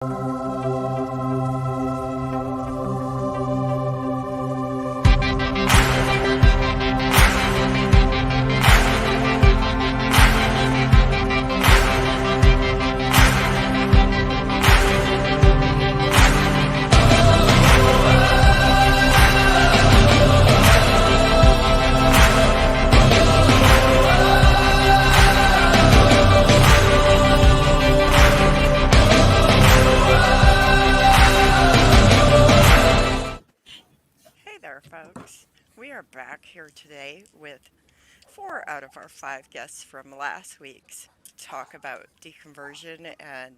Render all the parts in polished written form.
Hey there, folks. We are back here today with 4 out of our 5 guests from last week's talk about deconversion and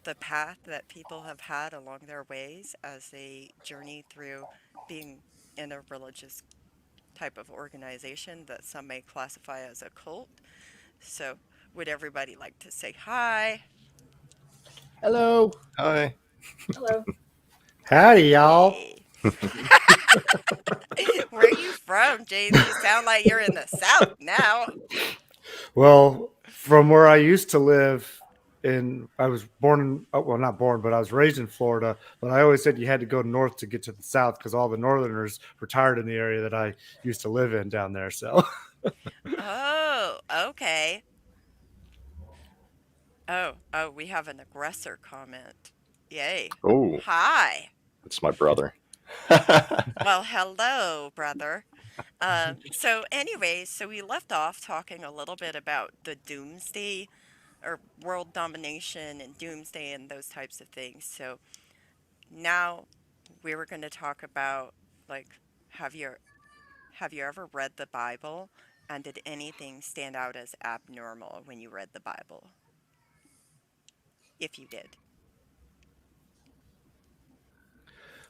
the path that people have had along their ways as they journey through being in a religious type of organization that some may classify as a cult. So, would everybody like to say hi? Hello. Hi. Hello. Howdy, y'all. Hey. Where are you from, James? You sound like you're in the South now. Well, from where I used to live I was born in, well, not born, but I was raised in Florida. But I always said you had to go north to get to the South because all the Northerners retired in the area that I used to live in down there. So, Oh, okay. Oh, we have an aggressor comment. Yay. Oh, Hi. it's my brother. Well, hello, brother. So we left off talking a little bit about the doomsday or world domination and doomsday and those types of things. So now we were going to talk about like, have you have you ever read the Bible and did anything stand out as abnormal when you read the Bible? If you did.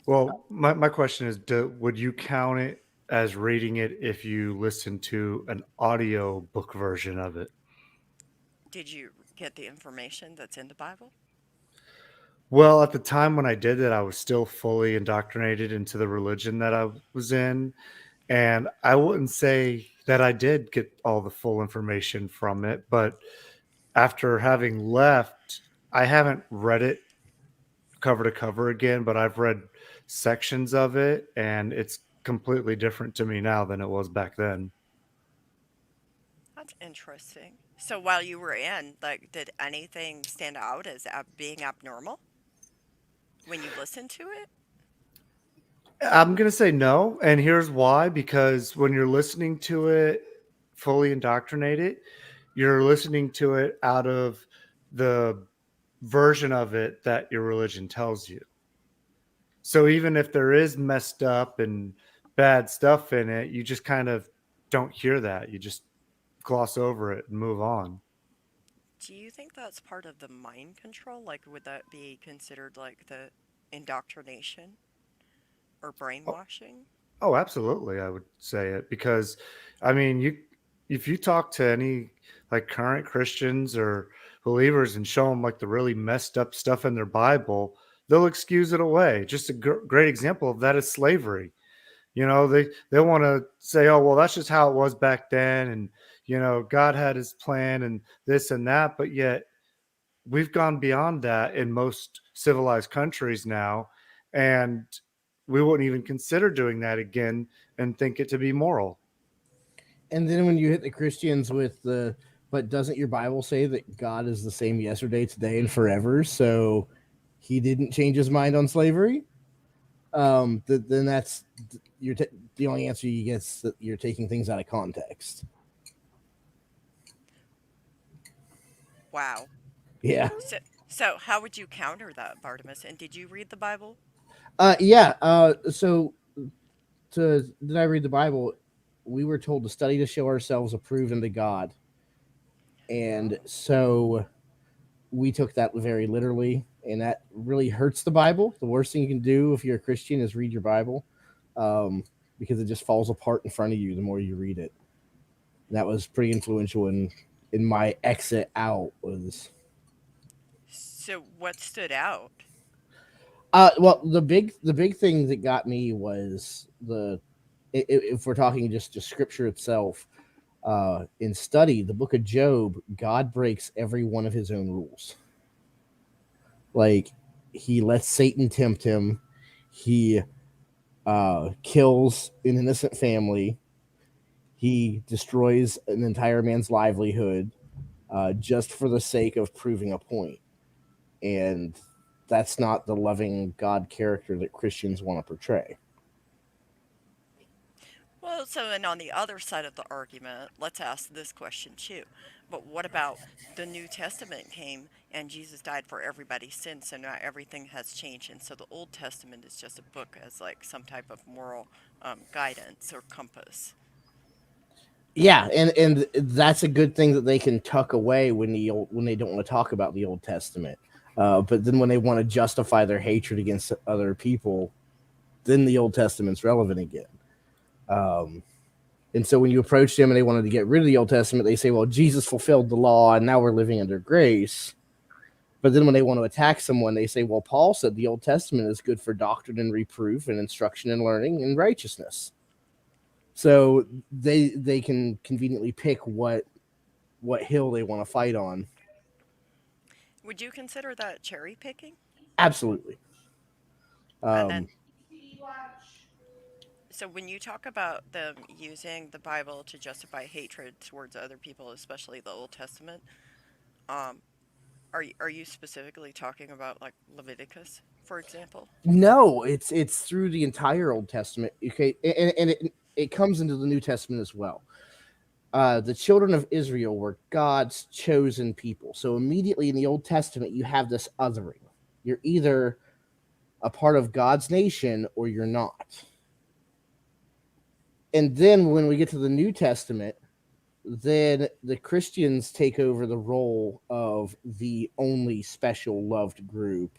well, my question is, would you count it as reading it if you listen to an audio book version of it? Did you get the information that's in the Bible? Well, at the time when I did it, I was still fully indoctrinated into the religion that I was in. And I wouldn't say that I did get all the full information from it, but after having left, I haven't read it cover to cover again, but I've read sections of it, and it's completely different to me now than it was back then. That's interesting. So while you were in, like, did anything stand out as being abnormal when you listened to it? I'm going to say no, and here's why, because when you're listening to it fully indoctrinated, you're listening to it out of the version of it that your religion tells you. So even if there is messed up and bad stuff in it, you just kind of don't hear that. You just gloss over it and move on. Do you think that's part of the mind control? Like, would that be considered like the indoctrination or Oh, brainwashing? oh, absolutely, I would say it because, I mean, you if you talk to any like current Christians or believers and show them like the really messed up stuff in their Bible, they'll excuse it away. Just a great example of that is slavery. They want to say, oh, well, that's just how it was back then, and God had his plan and this and that, but yet we've gone beyond that in most civilized countries now, and we wouldn't even consider doing that again and think it to be moral. And then when you hit the Christians with but doesn't your Bible say that God is the same yesterday, today, and forever? So he didn't change his mind on slavery. Then that's the only answer you get is that you're taking things out of context. Wow. Yeah. So, so how would you counter that, Bartimus? And did you read the Bible? Yeah. So did I read the Bible? We were told to study to show ourselves approved unto God, and so we took that very literally, and that really hurts the Bible. The worst thing you can do if you're a Christian is read your Bible, um, because it just falls apart in front of you the more you read it. And that was pretty influential in my exit out. Was So what stood out? well, the big thing that got me was if we're talking just scripture itself. In study, the book of Job, God breaks every one of his own rules. Like, he lets Satan tempt him. He kills an innocent family. He destroys an entire man's livelihood just for the sake of proving a point. And that's not the loving God character that Christians want to portray. Well, so and on the other side of the argument, let's ask this question too. But what about the New Testament came and Jesus died for everybody's sins, so now everything has changed, and so the Old Testament is just a book as like some type of moral guidance or compass. Yeah, and that's a good thing that they can tuck away when they don't want to talk about the Old Testament. But then when they want to justify their hatred against other people, then the Old Testament's relevant again. Um, and so when you approach them and they wanted to get rid of the Old Testament, they say, "Well, Jesus fulfilled the law, and now we're living under grace." But then when they want to attack someone, they say, "Well, Paul said the Old Testament is good for doctrine and reproof and instruction and learning and righteousness." So they can conveniently pick what hill they want to fight on. Would you consider that cherry picking? Absolutely. And then, Um, so when you talk about them using the Bible to justify hatred towards other people, especially the Old Testament, um, are you specifically talking about like Leviticus, for example? no, it's through the entire Old Testament. Okay, and it comes into the New Testament as well. The children of Israel were God's chosen people. So immediately in the Old Testament, you have this othering. You're either a part of God's nation or you're not. And then when we get to the New Testament, then the Christians take over the role of the only special loved group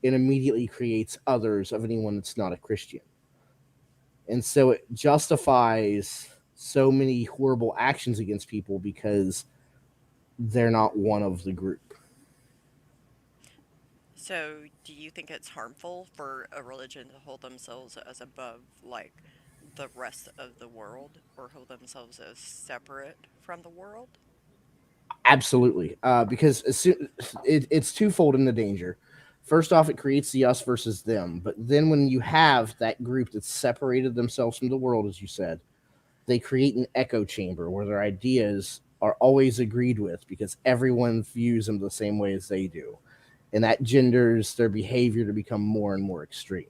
and immediately creates others of anyone that's not a Christian. And so it justifies so many horrible actions against people because they're not one of the group. So, do you think it's harmful for a religion to hold themselves as above, like, the rest of the world, or hold themselves as separate from the world? Absolutely, because it's twofold in the danger. First off, it creates the us versus them. But then when you have that group that's separated themselves from the world, as you said, they create an echo chamber where their ideas are always agreed with because everyone views them the same way as they do. And that genders their behavior to become more and more extreme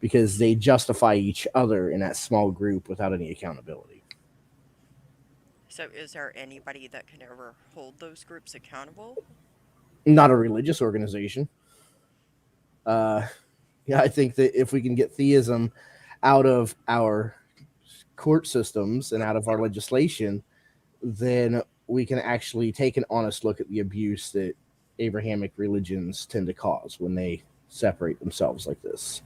because they justify each other in that small group without any accountability. So, is there anybody that can ever hold those groups accountable? Not a religious organization. Uh, yeah, I think that if we can get theism out of our court systems and out of our legislation, then we can actually take an honest look at the abuse that Abrahamic religions tend to cause when they separate themselves like this.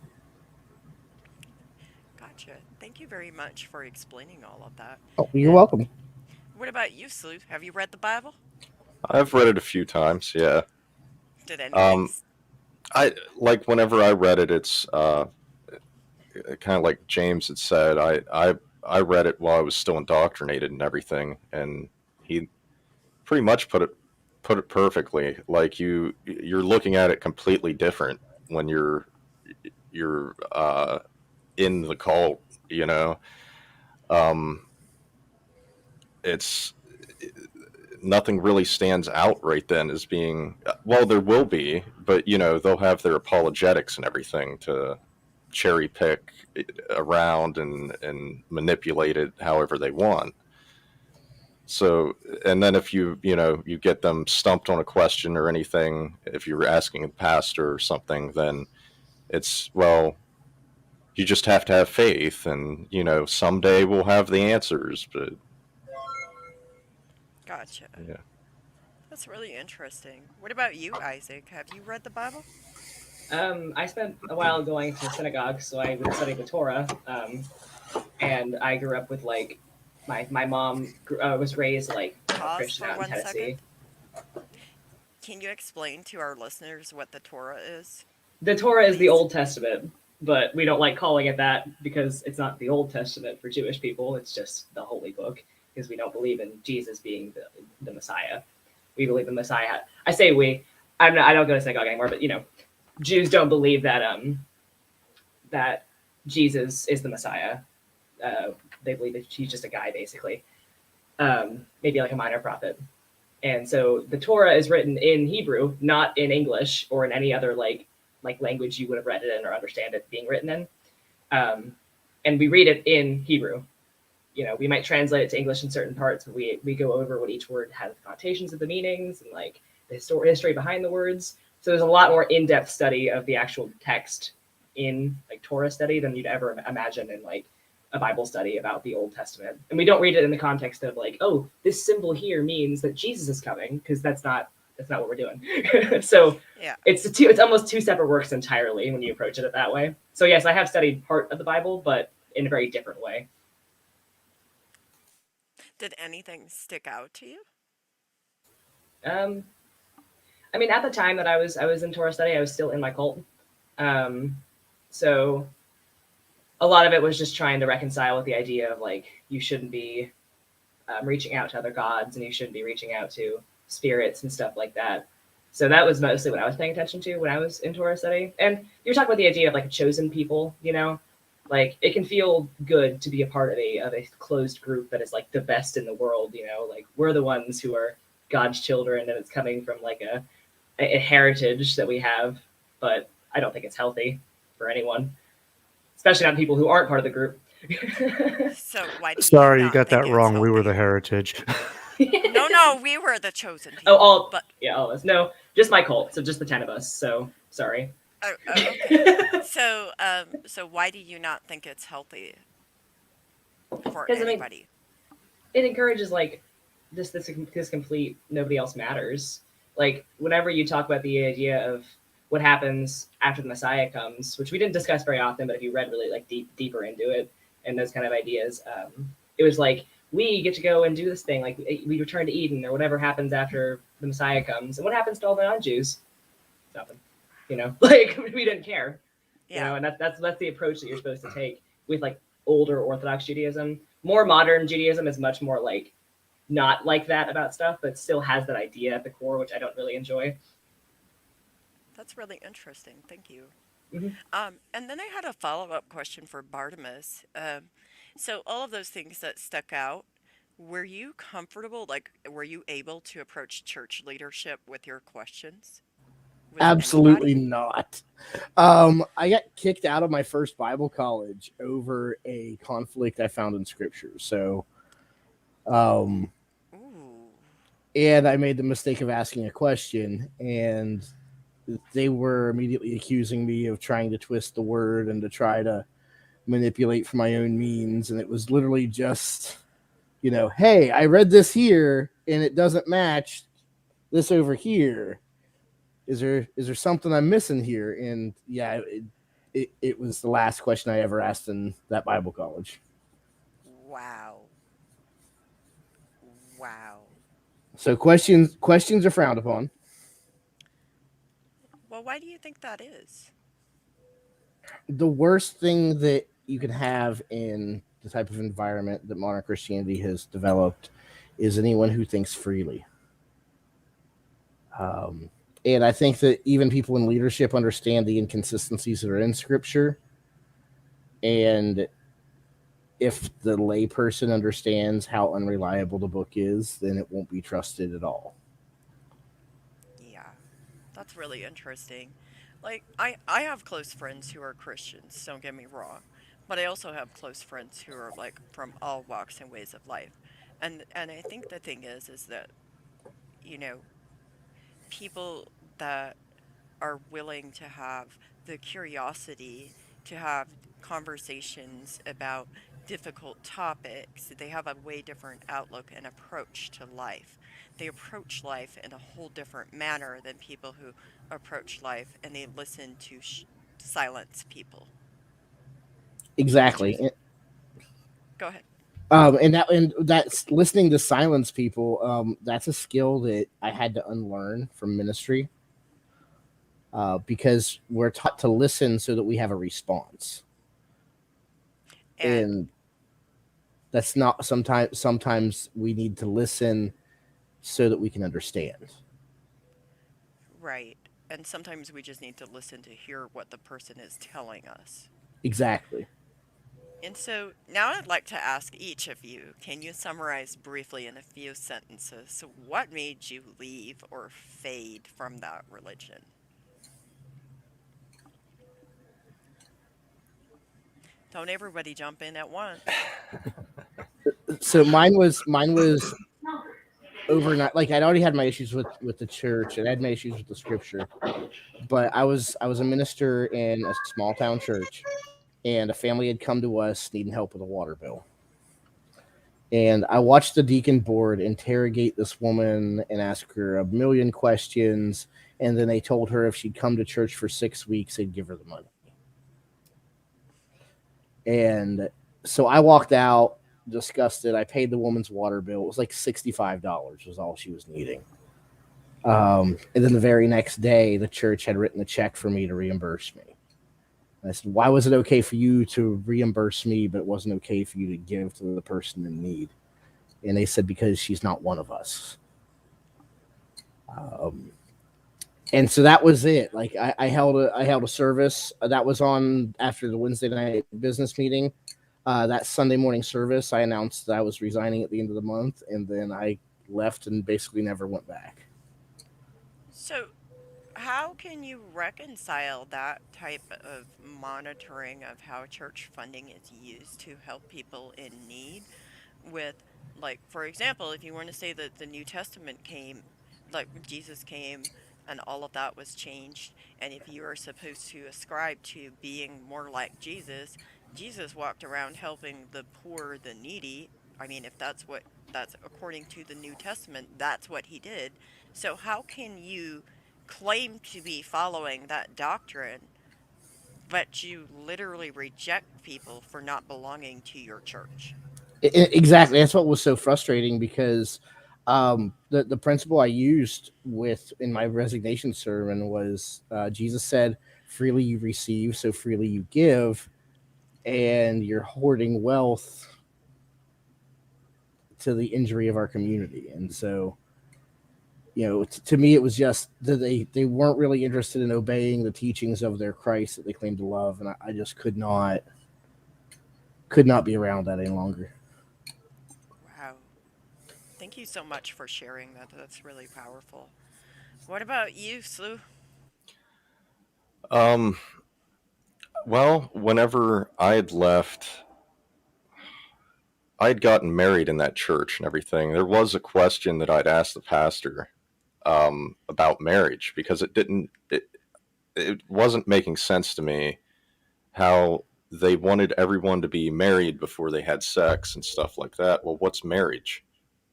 Gotcha. Thank you very much for explaining all of that. Oh, you're And welcome. what about you, Sleuth? Have you read the Bible? I've read it a few times, yeah. Did anything? Um, I like whenever I read it, it's kind of like James had said. I read it while I was still indoctrinated and everything, and he pretty much put it perfectly. Like you're looking at it completely different when you're in the cult. You know, um, it's nothing really stands out right then as being well. There will be, but they'll have their apologetics and everything to cherry pick around and manipulate it however they want. So, and then if you get them stumped on a question or anything, if you're asking a pastor or something, then it's, well, you just have to have faith, and someday we'll have the answers. But Gotcha. yeah, That's really interesting. What about you, Isaac? Have you read the Bible? I spent a while going to synagogue, so I would study the Torah. And I grew up with like my mom was raised like a Pause Christian for out in one second. Tennessee. Can you explain to our listeners what the Torah is, The Torah is the please? Old Testament, but we don't like calling it that because it's not the Old Testament for Jewish people. It's just the Holy Book because we don't believe in Jesus being the Messiah. We believe the Messiah. I say we. I don't go to synagogue anymore, but Jews don't believe that that Jesus is the Messiah. They believe that he's just a guy, basically, maybe like a minor prophet. And so the Torah is written in Hebrew, not in English or in any other like language you would have read it in or understand it being written in. And we read it in Hebrew. We might translate it to English in certain parts, but we go over what each word has, the connotations of the meanings, and like the history behind the words. So there's a lot more in-depth study of the actual text in like Torah study than you'd ever imagine in like a Bible study about the Old Testament. And we don't read it in the context of like, oh, this symbol here means that Jesus is coming, because that's not what we're doing. So Yeah. it's almost two separate works entirely when you approach it that way. So yes, I have studied part of the Bible, but in a very different way. Did anything stick out to you? Um, I mean, at the time that I was in Torah study, I was still in my cult. So a lot of it was just trying to reconcile with the idea of like, you shouldn't be reaching out to other gods, and you shouldn't be reaching out to spirits and stuff like that. So that was mostly what I was paying attention to when I was in Torah study. And you're talking about the idea of like a chosen people, like it can feel good to be a part of a closed group that is like the best in the world, like we're the ones who are God's children, and it's coming from like a heritage that we have. But I don't think it's healthy for anyone, especially not people who aren't part of the group. So why do you Sorry, you not got think that it's wrong. We were healthy? the heritage. No, we were the chosen Oh, people. all But of us. No, just my cult. So just the 10 of us. So sorry. okay. So why do you not think it's healthy for Because I mean, anybody? it encourages like this complete nobody else matters. Like whenever you talk about the idea of what happens after the Messiah comes, which we didn't discuss very often, but if you read really like deeper into it and those kind of ideas, it was like we get to go and do this thing, like we return to Eden or whatever happens after the Messiah comes, and what happens to all the non-Jews? Nothing. Like we didn't care. Yeah. And that's the approach that you're supposed to take with like older Orthodox Judaism. More modern Judaism is much more like not like that about stuff, but still has that idea at the core, which I don't really enjoy. That's really interesting. Thank you. Mhm. And then I had a follow-up question for Bartimus. So all of those things that stuck out, were you comfortable? Like, were you able to approach church leadership with your questions? With Absolutely anybody? not. I got kicked out of my first Bible college over a conflict I found in Scripture. So, um, Ooh. and I made the mistake of asking a question, and they were immediately accusing me of trying to twist the word and to try to manipulate for my own means. And it was literally just, hey, I read this here and it doesn't match this over here. Is there something I'm missing here? And yeah, it was the last question I ever asked in that Bible college. Wow. Wow. So questions are frowned upon. Well, why do you think that is? The worst thing that you can have in the type of environment that modern Christianity has developed is anyone who thinks freely. And I think that even people in leadership understand the inconsistencies that are in Scripture. And if the layperson understands how unreliable the book is, then it won't be trusted at all. Yeah, that's really interesting. Like, I have close friends who are Christians, don't get me wrong, but I also have close friends who are like from all walks and ways of life. And I think the thing is that, you know, people that are willing to have the curiosity to have conversations about difficult topics, they have a way different outlook and approach to life. They approach life in a whole different manner than people who approach life and they listen to silence people, which is, Exactly. go ahead. And that's listening to silence people. That's a skill that I had to unlearn from ministry, because we're taught to listen so that we have a response, And and that's not sometimes. Sometimes we need to listen so that we can understand. Right. And sometimes we just need to listen to hear what the person is telling us. Exactly. And so now I'd like to ask each of you, can you summarize briefly in a few sentences what made you leave or fade from that religion? Don't everybody jump in at once. So mine was overnight. Like I'd already had my issues with the church, and I had my issues with the scripture. But I was a minister in a small town church, and a family had come to us needing help with a water bill. And I watched the deacon board interrogate this woman and ask her a million questions. And then they told her if she'd come to church for 6 weeks, they'd give her the money. And so I walked out disgusted. I paid the woman's water bill. It was like $65 was all she was needing. And then the very next day, the church had written a check for me to reimburse me. And I said, why was it okay for you to reimburse me, but it wasn't okay for you to give to the person in need? And they said, because she's not one of us. And so that was it. Like I held a service that was on after the Wednesday night business meeting. That Sunday morning service, I announced that I was resigning at the end of the month, and then I left and basically never went back. So, how can you reconcile that type of monitoring of how church funding is used to help people in need with, like, for example, if you want to say that the New Testament came, like Jesus came and all of that was changed, and if you are supposed to ascribe to being more like Jesus, Jesus walked around helping the poor, the needy. I mean, if that's according to the New Testament, that's what he did. So how can you claim to be following that doctrine, but you literally reject people for not belonging to your church? Exactly. That's what was so frustrating because the principle I used with in my resignation sermon was Jesus said, "Freely you receive, so freely you give," and you're hoarding wealth to the injury of our community. And so, to me, it was just that they weren't really interested in obeying the teachings of their Christ that they claimed to love, and I just could not be around that any longer. Wow. Thank you so much for sharing that. That's really powerful. What about you, Slew? Um, well, whenever I had left, I had gotten married in that church and everything. There was a question that I'd asked the pastor about marriage because it wasn't making sense to me how they wanted everyone to be married before they had sex and stuff like that. Well, what's marriage?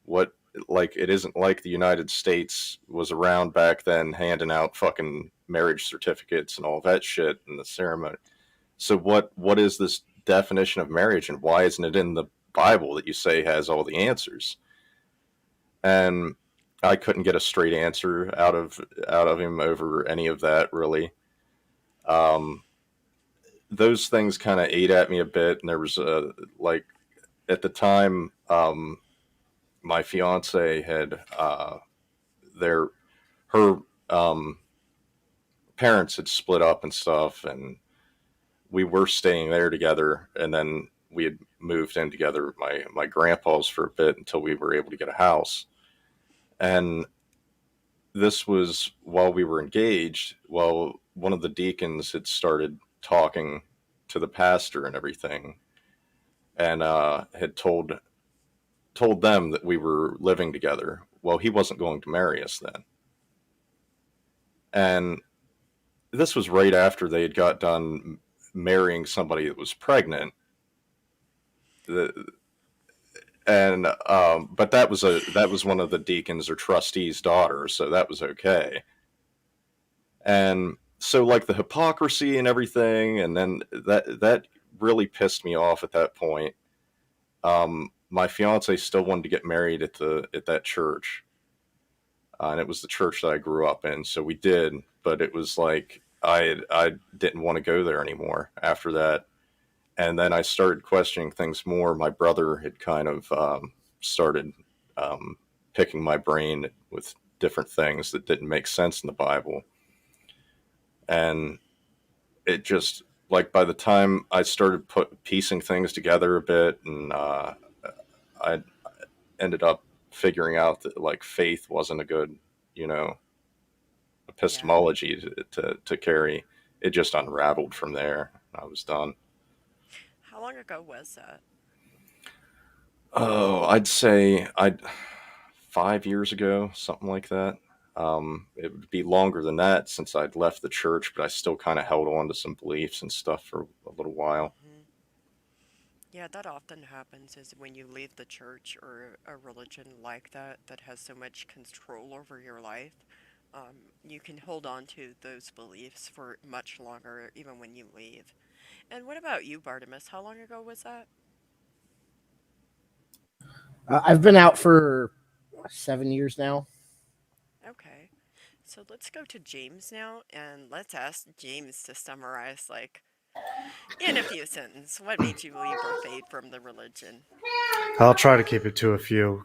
What, like, it isn't like the United States was around back then handing out fucking marriage certificates and all that shit in the ceremony. So what is this definition of marriage, and why isn't it in the Bible that you say has all the answers? And I couldn't get a straight answer out of him over any of that really. Um, those things kind of ate at me a bit, and there was like at the time, my fiance had their her parents had split up and stuff, and we were staying there together, and then we had moved in together with my grandpa's for a bit until we were able to get a house. And this was while we were engaged. Well, one of the deacons had started talking to the pastor and everything, and had told them that we were living together. Well, he wasn't going to marry us then. And this was right after they had got done marrying somebody that was pregnant. The, and But that was one of the deacons or trustees' daughters, so that was okay. And so, like, the hypocrisy and everything, and then that really pissed me off at that point. My fiance still wanted to get married at that church, and it was the church that I grew up in. So we did, but it was like I didn't want to go there anymore after that. And then I started questioning things more. My brother had kind of started picking my brain with different things that didn't make sense in the Bible. And it just, like, by the time I started piecing things together a bit, and I ended up figuring out that, like, faith wasn't a good, you know, Yeah. epistemology to carry. It just unraveled from there. I was done. How long ago was that? Oh, I'd say I'd 5 years ago, something like that. It would be longer than that since I'd left the church, but I still kind of held on to some beliefs and stuff for a little while. Hmm. Yeah, that often happens is when you leave the church or a religion like that that has so much control over your life, you can hold on to those beliefs for much longer even when you leave. And what about you, Bartimus? How long ago was that? I've been out for 7 years now. Okay. So let's go to James now and let's ask James to summarize, like, in a few sentences, what made you leave our faith from the religion? I'll try to keep it to a few.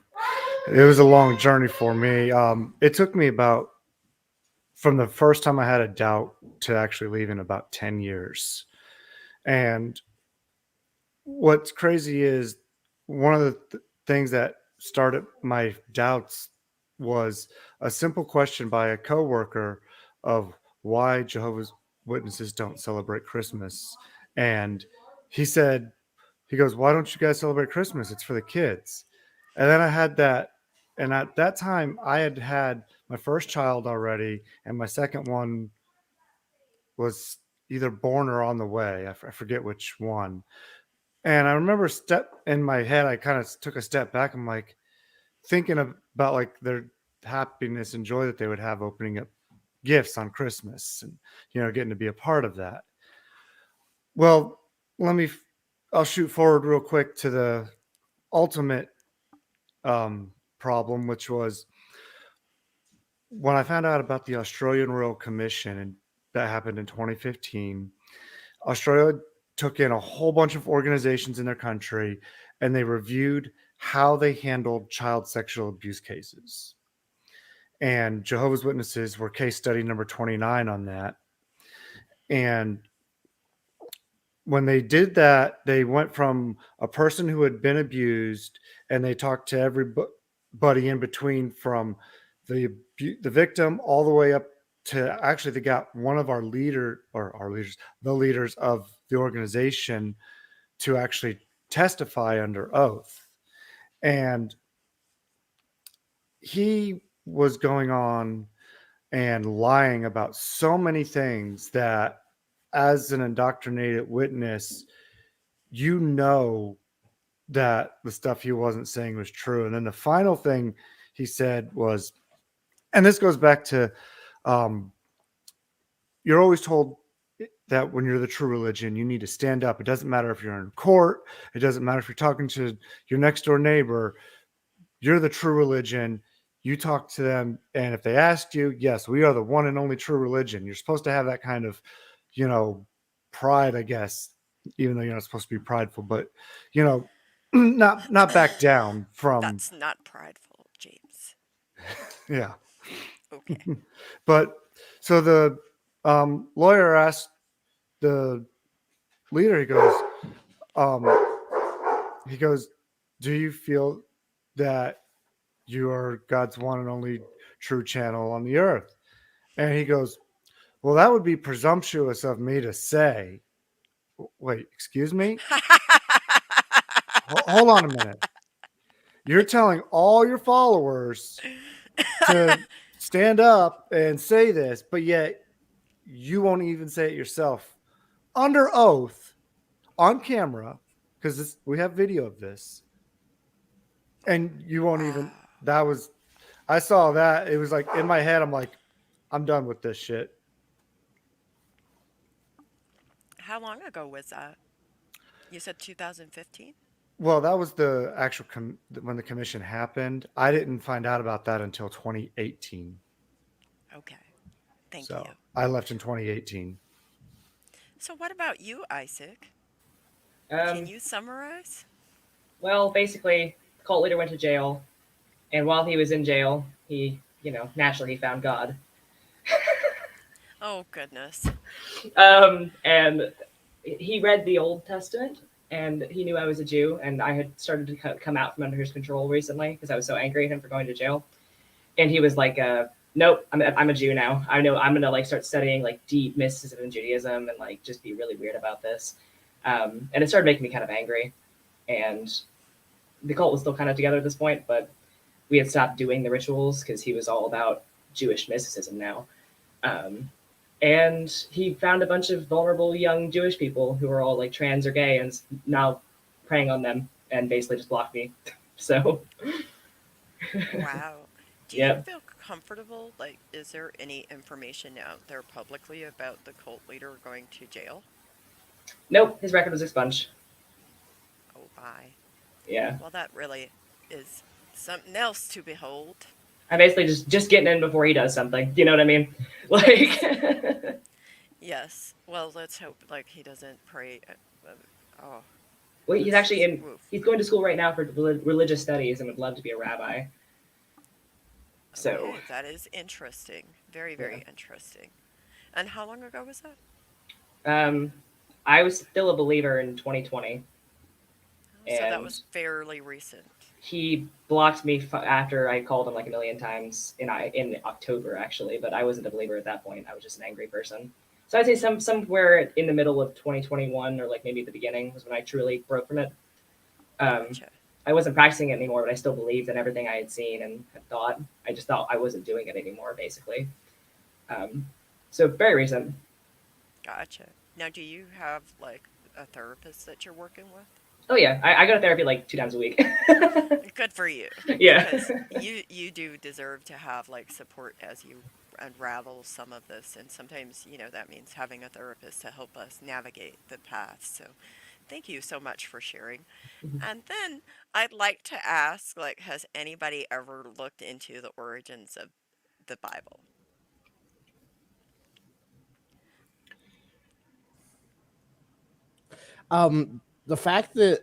It was a long journey for me. It took me about from the first time I had a doubt to actually leaving about 10 years. And what's crazy is one of the things that started my doubts was a simple question by a coworker of why Jehovah's Witnesses don't celebrate Christmas. And he said, he goes, "Why don't you guys celebrate Christmas? It's for the kids." And then I had that, and at that time I had had my first child already, and my second one was either born or on the way. I forget which one. And I remember step in my head, I kind of took a step back. I'm like thinking about like their happiness and joy that they would have opening up gifts on Christmas and, getting to be a part of that. Well, let me, I'll shoot forward real quick to the ultimate problem, which was when I found out about the Australian Royal Commission, and that happened in 2015. Australia took in a whole bunch of organizations in their country and they reviewed how they handled child sexual abuse cases. And Jehovah's Witnesses were case study number 29 on that. And when they did that, they went from a person who had been abused and they talked to everybody in between from the victim all the way up to actually they got one of the leaders of the organization to actually testify under oath. And he was going on and lying about so many things that, as an indoctrinated witness, you know that the stuff he wasn't saying was true. And then the final thing he said was, and this goes back to, you're always told that when you're the true religion, you need to stand up. It doesn't matter if you're in court. It doesn't matter if you're talking to your next door neighbor. You're the true religion. You talk to them. And if they ask you, yes, we are the one and only true religion. You're supposed to have that kind of, pride, I guess, even though you're not supposed to be prideful, but, not back down from, That's not prideful, James. yeah. Okay. But so the lawyer asked the leader, um, he goes, "Do you feel that you are God's one and only true channel on the earth?" And he goes, "Well, that would be presumptuous of me to say." Wait, excuse me? Hold on a minute. You're telling all your followers to stand up and say this, but yet you won't even say it yourself under oath on camera, because we have video of this, and you won't even. Wow. That was, I saw that. It was like in my head, I'm like, I'm done with this shit. How long ago was that? You said 2015? Well, that was the actual when the commission happened. I didn't find out about that until 2018. Okay. Thank you. So I left in 2018. So what about you, Isaac? Can Um, you summarize? well, basically, the cult leader went to jail, and while he was in jail, he naturally he found God. Oh, goodness. And he read the Old Testament, and he knew I was a Jew, and I had started to come out from under his control recently because I was so angry at him for going to jail. And he was like, "Nope, I'm a Jew now. I know I'm gonna like start studying like deep mysticism in Judaism and like just be really weird about this." And it started making me kind of angry. And the cult was still kind of together at this point, but we had stopped doing the rituals because he was all about Jewish mysticism now. Um, and he found a bunch of vulnerable young Jewish people who were all like trans or gay and now preying on them and basically just blocked me. So, Wow. Do you yeah. feel comfortable? Like, is there any information out there publicly about the cult leader going to jail? Nope, his record was expunged. Oh, my. Yeah. Well, that really is something else to behold. I'm basically just getting in before he does something. You know what I mean? Yes. Like, Yes. Well, let's hope, like, he doesn't pray. Oh, well, he's that's actually just, in. woof. He's going to school right now for religious studies and would love to be a rabbi. So, Okay, that is interesting. Very, yeah. very interesting. And how long ago was that? Um, I was still a believer in 2020, Oh, so that and was fairly recent. he blocked me after I called him like a million times in October actually. But I wasn't a believer at that point. I was just an angry person. So I'd say somewhere in the middle of 2021 or like maybe at the beginning was when I truly broke from it. Um, Gotcha. I wasn't practicing it anymore, but I still believed in everything I had seen and had thought. I just thought I wasn't doing it anymore, basically. Um, so very recent. Gotcha. Now, do you have, like, a therapist that you're working with? Oh yeah, I go to therapy like 2 times a week. Good for you, Yeah. because you do deserve to have like support as you unravel some of this, and sometimes that means having a therapist to help us navigate the path. So, thank you so much for sharing. And then I'd like to ask, like, has anybody ever looked into the origins of the Bible? The fact that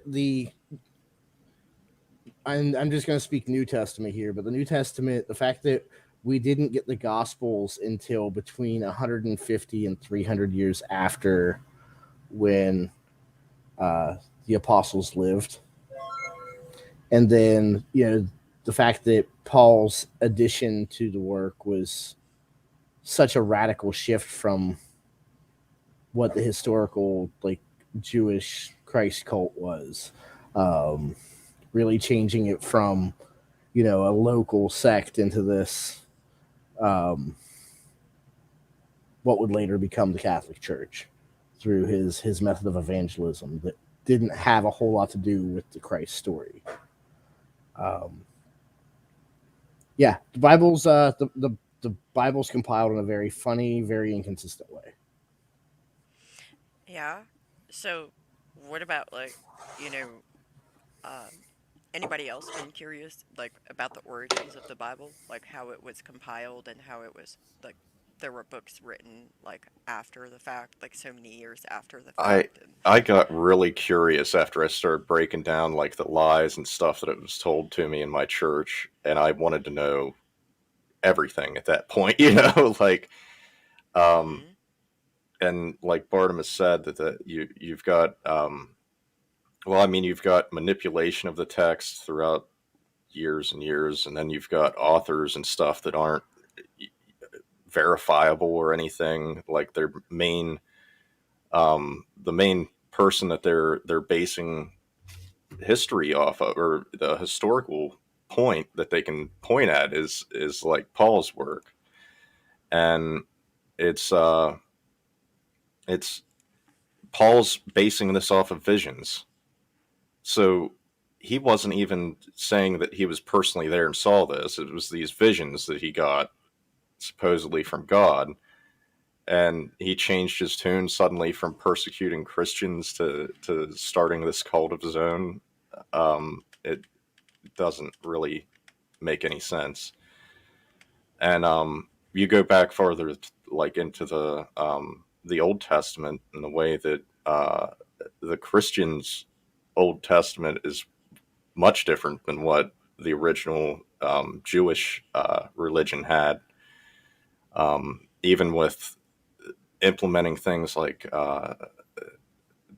I'm just going to speak New Testament here, but the New Testament, the fact that we didn't get the Gospels until between 150 and 300 years after when the apostles lived. And then, the fact that Paul's addition to the work was such a radical shift from what the historical, like, Jewish Christ cult was. Really changing it from, a local sect into this, what would later become the Catholic Church through his method of evangelism that didn't have a whole lot to do with the Christ story. Yeah, the Bible's the Bible's compiled in a very funny, very inconsistent way. Yeah. So, what about like, you know, um, anybody else been curious like about the origins of the Bible, like how it was compiled and how it was like there were books written like after the fact, like so many years after the I fact, and I got really curious after I started breaking down like the lies and stuff that it was told to me in my church, and I wanted to know everything at that point, like um mm-hmm. and like Bartimus said that you've got well, I mean, you've got manipulation of the text throughout years and years, and then you've got authors and stuff that aren't verifiable or anything. Like their main, the main person that they're basing history off of, or the historical point that they can point at, is like Paul's work, and it's it's Paul's basing this off of visions. So he wasn't even saying that he was personally there and saw this. It was these visions that he got supposedly from God. And he changed his tune suddenly from persecuting Christians to starting this cult of his own. It doesn't really make any sense. And you go back farther, like into the Old Testament, and the way that the Christians' Old Testament is much different than what the original Jewish religion had, even with implementing things like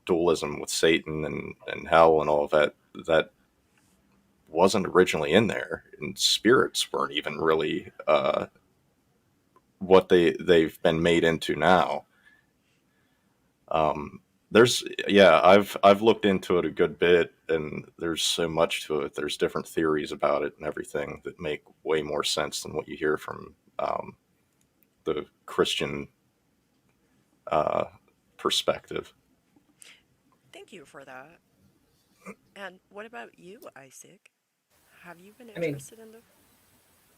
dualism with Satan and hell and all of that. That wasn't originally in there, and spirits weren't even really what they've been made into now. There's yeah, I've looked into it a good bit, and there's so much to it. There's different theories about it and everything that make way more sense than what you hear from the Christian uh, perspective. Thank you for that. And what about you, Isaac? Have you been I mean, interested in the?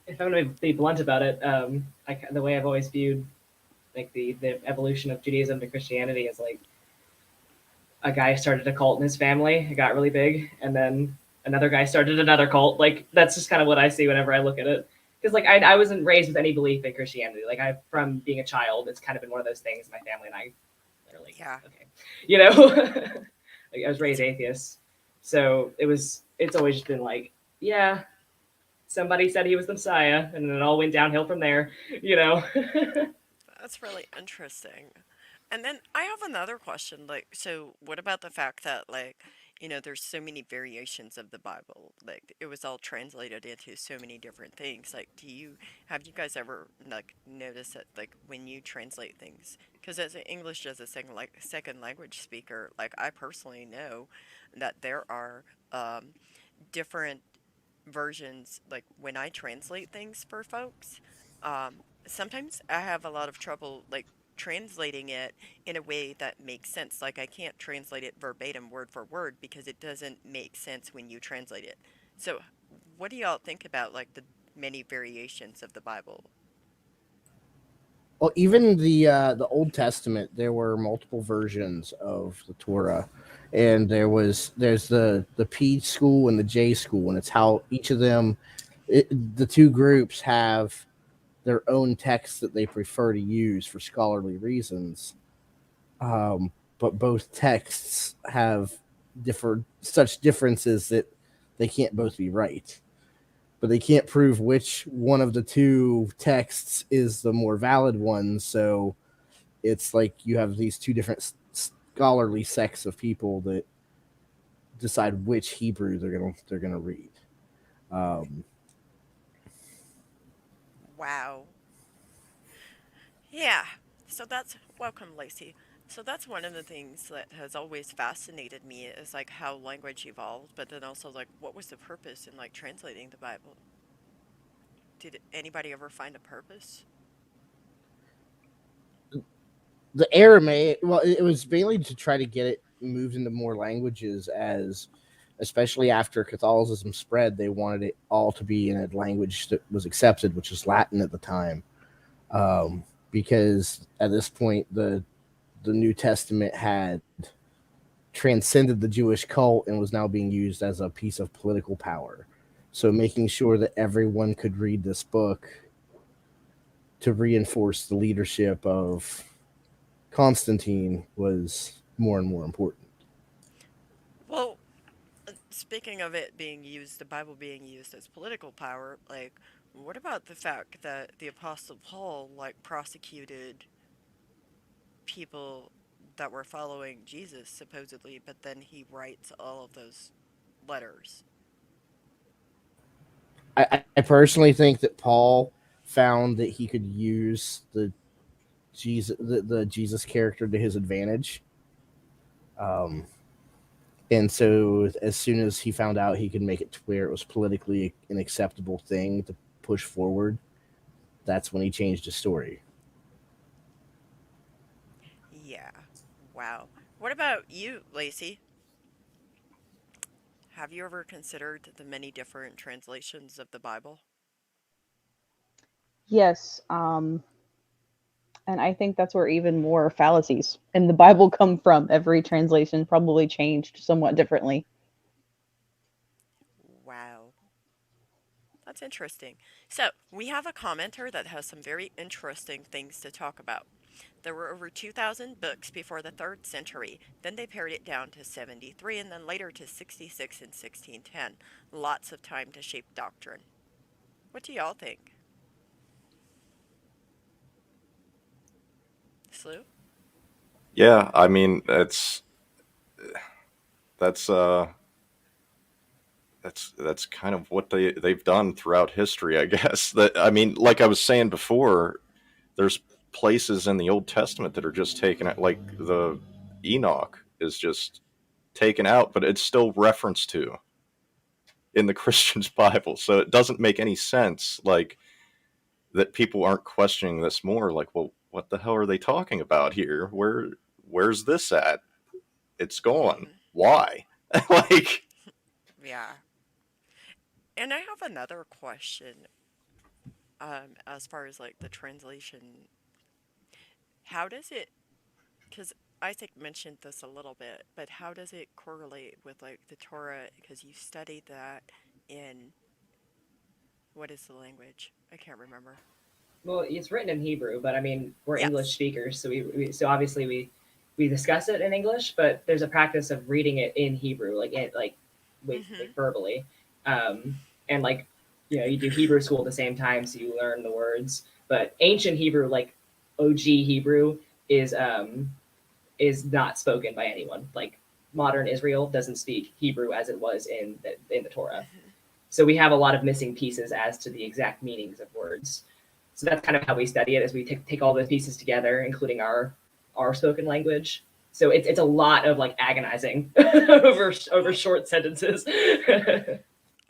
if I'm going to be blunt about it, the way I've always viewed like the evolution of Judaism to Christianity is like a guy started a cult in his family, it got really big, and then another guy started another cult. Like that's just kind of what I see whenever I look at it. Because like I wasn't raised with any belief in Christianity. Like I from being a child, it's kind of been one of those things. My family and I, literally, Yeah, okay, you know, like I was raised that's atheist, so it's always just been like, yeah, somebody said he was the Messiah, and then it all went downhill from there, you know. that's really interesting. And then I have another question. Like, so what about the fact that, like, there's so many variations of the Bible? Like, it was all translated into so many different things. Like, have you guys ever, like, noticed that, like, when you translate things? Because as an English as a second language speaker, like, I personally know that there are different versions, like when I translate things for folks, sometimes I have a lot of trouble like translating it in a way that makes sense. Like I can't translate it verbatim word for word because it doesn't make sense when you translate it. So, what do y'all think about like the many variations of the Bible? Well, even the Old Testament, there were multiple versions of the Torah, and there's the P school and the J school, and it's how each of them, the two groups have their own texts that they prefer to use for scholarly reasons. But both texts have different such differences that they can't both be right. But they can't prove which one of the two texts is the more valid one. So it's like you have these two different scholarly sects of people that decide which Hebrew they're gonna read. Um, Wow. Yeah. So that's welcome, Lacey. So that's one of the things that has always fascinated me is like how language evolved, but then also like what was the purpose in like translating the Bible? Did anybody ever find a purpose? the Aramaic, well, it was mainly to try to get it moved into more languages, as especially after Catholicism spread, they wanted it all to be in a language that was accepted, which was Latin at the time. Because at this point, the New Testament had transcended the Jewish cult and was now being used as a piece of political power. So making sure that everyone could read this book to reinforce the leadership of Constantine was more and more important. Well, speaking of it being used, the Bible being used as political power, like, what about the fact that the Apostle Paul, like, prosecuted people that were following Jesus, supposedly, but then he writes all of those letters? I personally think that Paul found that he could use the Jesus character to his advantage. Um, and so as soon as he found out he could make it to where it was politically an acceptable thing to push forward, that's when he changed his story. Yeah. Wow. What about you, Lacey? Have you ever considered the many different translations of the Bible? Yes, and I think that's where even more fallacies in the Bible come from. Every translation probably changed somewhat differently. Wow. That's interesting. So, we have a commenter that has some very interesting things to talk about. There were over 2,000 books before the 3rd century. Then they pared it down to 73 and then later to 66 in 1610. Lots of time to shape doctrine. What do y'all think? Slew? Yeah, I mean that's uh that's kind of what they've done throughout history, I guess. That I mean, like I was saying before, there's places in the Old Testament that are just taken out, like the Enoch is just taken out, but it's still referenced to in the Christian's Bible. So it doesn't make any sense, like that people aren't questioning this more. Like, well, what the hell are they talking about here? Where's this at? It's gone. Hmm. Why? Like, Yeah. And I have another question, as far as like the translation. How does it, because Isaac mentioned this a little bit, but how does it correlate with like the Torah? Because you studied that in, what is the language? I can't remember. Well, it's written in Hebrew, but I mean, we're English Yes. speakers, so so obviously we discuss it in English, but there's a practice of reading it in Hebrew, Hmm. like verbally, um, and like you do Hebrew school at the same time, so you learn the words. But ancient Hebrew, like OG Hebrew, is not spoken by anyone. Like modern Israel doesn't speak Hebrew as it was in the Torah. Hmm. So we have a lot of missing pieces as to the exact meanings of words. So that's kind of how we study it, is we take all those pieces together, including our spoken language. So it's a lot of like agonizing over Well, short sentences.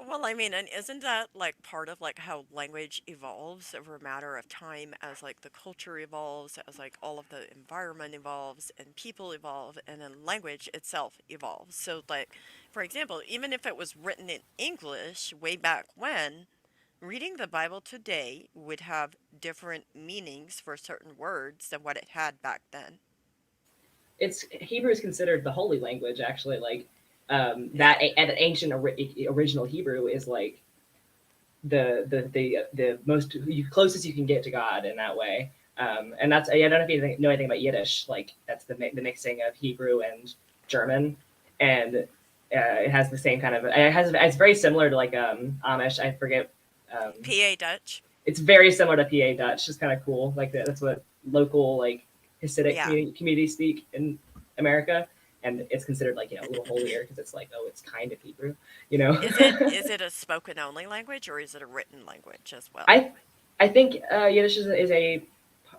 well, I mean, and isn't that like part of like how language evolves over a matter of time as like the culture evolves, as like all of the environment evolves and people evolve, and then language itself evolves. So, like, for example, even if it was written in English way back when, reading the Bible today would have different meanings for certain words than what it had back then. It's Hebrew is considered the holy language, actually. Like Yeah. that ancient original Hebrew is like the most closest you can get to God in that way. And that's I don't know if you know anything about Yiddish. Like that's the mixing of Hebrew and German, and it has the same kind of. It's very similar to like Amish. I forget. Um, PA Dutch. it's very similar to PA Dutch. It's kind of cool. Like that's what local like Hasidic Yeah. communities speak in America, and it's considered like a little holier because it's like it's kind of Hebrew, you know. Is it a spoken only language or is it a written language as well? I I think Yiddish is a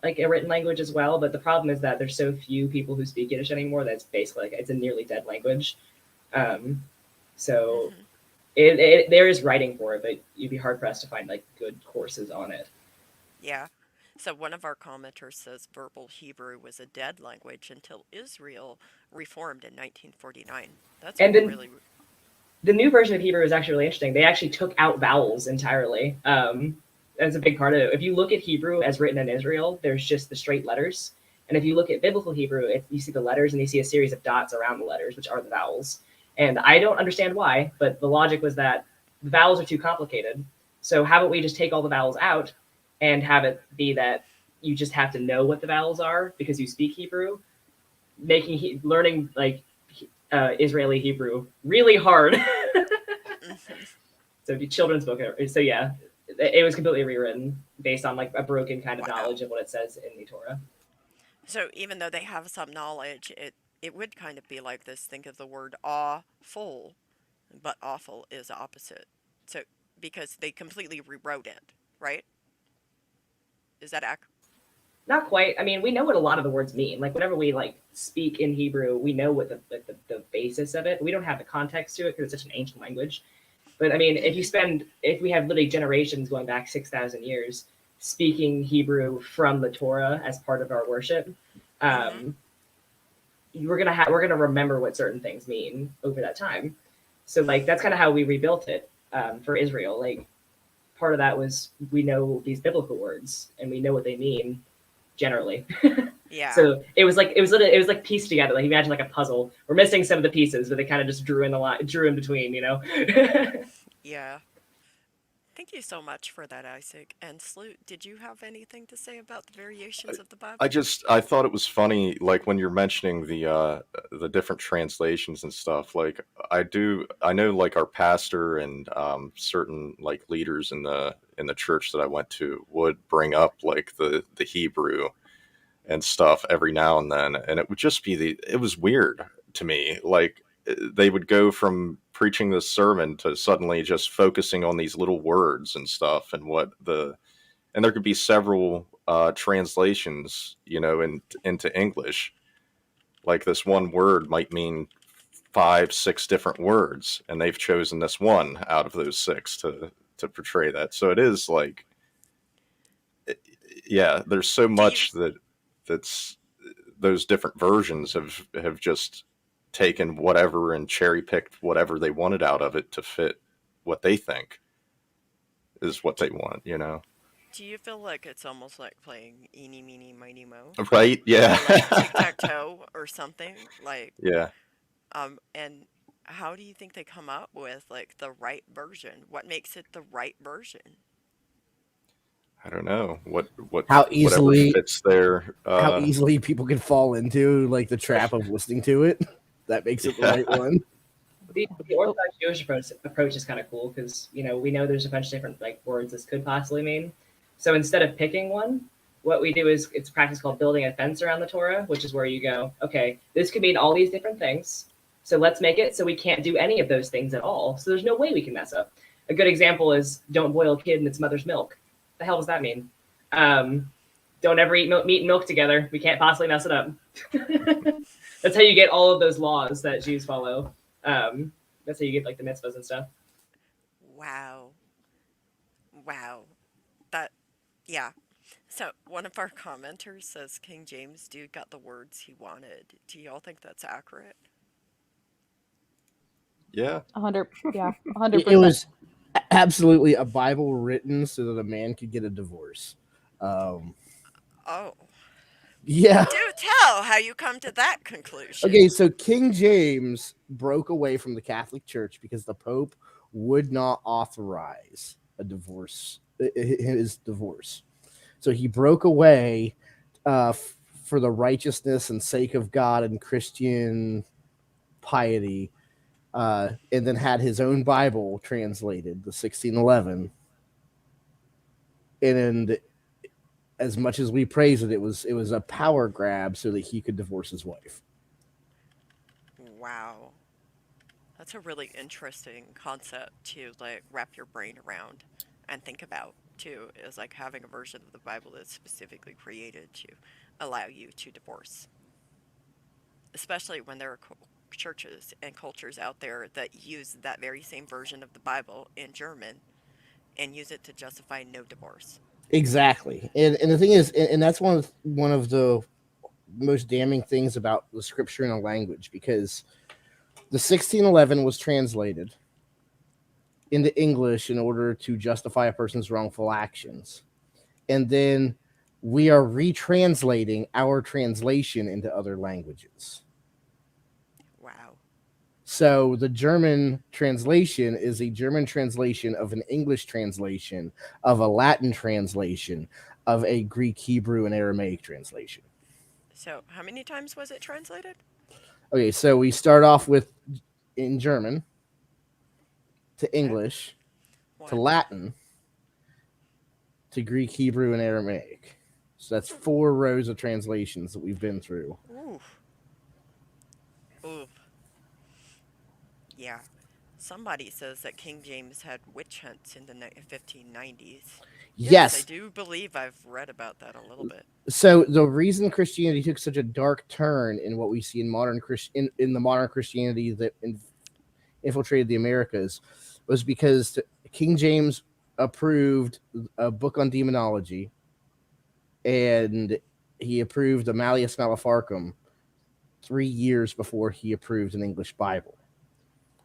like a written language as well, but the problem is that there's so few people who speak Yiddish anymore that it's basically like it's a nearly dead language. Um, so Hmm. there is writing for it, but you'd be hard pressed to find like good courses on it. Yeah. So one of our commenters says verbal Hebrew was a dead language until Israel reformed in 1949. That's And then really the new version of Hebrew is actually really interesting. They actually took out vowels entirely. That's a big part of it. If you look at Hebrew as written in Israel, there's just the straight letters. And if you look at biblical Hebrew, you see the letters and you see a series of dots around the letters, which are the vowels. And I don't understand why, but the logic was that the vowels are too complicated. So how about we just take all the vowels out and have it be that you just have to know what the vowels are because you speak Hebrew, making learning like Israeli Hebrew really hard. hmm. So the children's book. So yeah, it was completely rewritten based on like a broken kind of Wow. knowledge of what it says in the Torah. So even though they have some knowledge, it would kind of be like this. Think of the word awful, but awful is opposite. So because they completely rewrote it, right? Is that accurate? Not quite. I mean, we know what a lot of the words mean. Like whenever we like speak in Hebrew, we know what the basis of it. We don't have the context to it because it's such an ancient language. But I mean, Hmm. if we have literally generations going back 6,000 years speaking Hebrew from the Torah as part of our worship, Hmm. um, we're gonna remember what certain things mean over that time. So like that's kind of how we rebuilt it for Israel. Like part of that was we know these biblical words and we know what they mean generally. Yeah. So it was like pieced together. Like imagine like a puzzle. We're missing some of the pieces, but they kind of just drew in between. You know. Yeah. Thank you so much for that, Isaac. And Sloot, did you have anything to say about the variations of the I Bible? just I thought it was funny, like when you're mentioning the different translations and stuff. Like I know like our pastor and certain like leaders in the in the church that I went to would bring up like the Hebrew and stuff every now and then, and it would just be it was weird to me. Like they would go from preaching this sermon to suddenly just focusing on these little words and stuff, and and there could be several translations, into English. Like this one word might mean five, six different words, and they've chosen this one out of those six to portray that. So it is like, yeah, there's so Do you much that's those different versions have just taken whatever and cherry picked whatever they wanted out of it to fit what they think is what do, they want. do you feel like it's almost like playing eeny meeny miny mo, Right? Yeah. or like tic tac toe or something like Yeah. and how do you think they come up with like the right version? What makes it the right version? I don't know How whatever easily fits their how easily people can fall into like the trap of listening to it. That makes it the yeah. right one. The Oh, Orthodox Jewish approach is kind of cool because we know there's a bunch of different like words this could possibly mean. So instead of picking one, what we do is it's a practice called building a fence around the Torah, which is where you go, okay, this could mean all these different things. So let's make it so we can't do any of those things at all. So there's no way we can mess up. A good example is don't boil a kid in its mother's milk. The hell does that mean? Don't ever eat meat and milk together. We can't possibly mess it up. That's how you get all of those laws that Jews follow. That's how you get like the mitzvahs and stuff. Wow. Wow. That, yeah. So one of our commenters says King James dude got the words he wanted. Do y'all think that's accurate? Yeah. 100, yeah, It 100%. was absolutely a Bible written so that a man could get a divorce. Um, Oh, yeah. do tell how you come to that conclusion. Okay, so King James broke away from the Catholic Church because the Pope would not authorize a divorce, his divorce. So he broke away for the righteousness and sake of God and Christian piety, and then had his own Bible translated, the 1611. And as much as we praise it, it was a power grab so that he could divorce his wife. Wow. That's a really interesting concept to like wrap your brain around and think about too, is like having a version of the Bible that's specifically created to allow you to divorce. Especially when there are churches and cultures out there that use that very same version of the Bible in German and use it to justify no divorce. Exactly, and the thing is, and that's one of the most damning things about the scripture and the language, because the 1611 was translated into English in order to justify a person's wrongful actions, and then we are retranslating our translation into other languages. Wow. So the German translation is a German translation of an English translation, of a Latin translation, of a Greek, Hebrew, and Aramaic translation. So, how many times was it translated? Okay, so we start off with in German to Okay. English to One. Latin to Greek, Hebrew, and Aramaic. So that's 4 rows of translations that we've been through. Oof. Oof. Yeah. Somebody says that King James had witch hunts in the 1590s. Yes, I Yes. do believe I've read about that a little bit. So the reason Christianity took such a dark turn in what we see in modern in the modern Christianity that infiltrated the Americas was because King James approved a book on demonology, and he approved a Malleus Maleficarum 3 years before he approved an English Bible.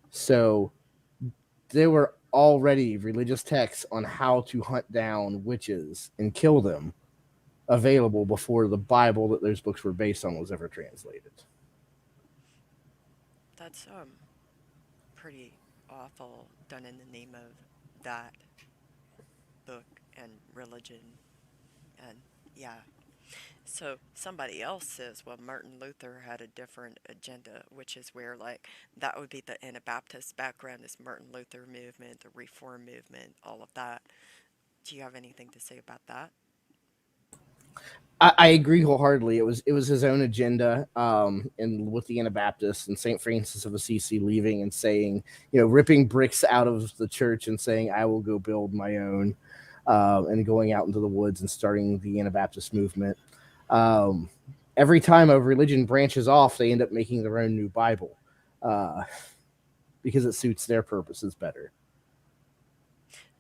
So there were already religious texts on how to hunt down witches and kill them available before the Bible that those books were based on was ever translated. That's pretty awful done in the name of that book and religion and yeah. So somebody else says, well, Martin Luther had a different agenda, which is where like that would be the Anabaptist background, this Martin Luther movement, the Reform movement, all of that. Do you have anything to say about that? I agree wholeheartedly. It was his own agenda, and with the Anabaptists and Saint Francis of Assisi leaving and saying, ripping bricks out of the church and saying, "I will go build my own," and going out into the woods and starting the Anabaptist movement. Um, every time a religion branches off, they end up making their own new Bible, uh, because it suits their purposes better.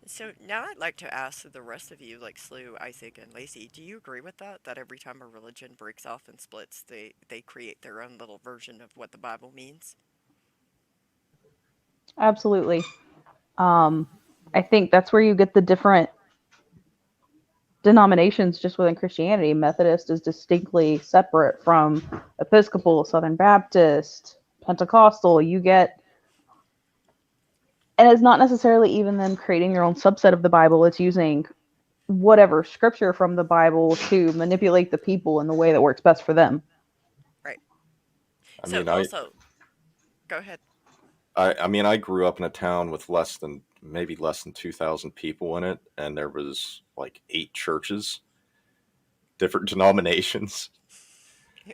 So now I'd like to ask the rest of you, like Slew, Isaac, and Lacey, do you agree with that? That every time a religion breaks off and splits, they create their own little version of what the Bible means? Absolutely. Um, I think that's where you get the different denominations just within Christianity. Methodist is distinctly separate from Episcopal, Southern Baptist, Pentecostal. You get, and it's not necessarily even them creating their own subset of the Bible, it's using whatever scripture from the Bible to manipulate the people in the way that works best for them. Right. I So mean, also, go ahead. I grew up in a town with maybe less than 2,000 people in it, and there was like 8 churches, different denominations.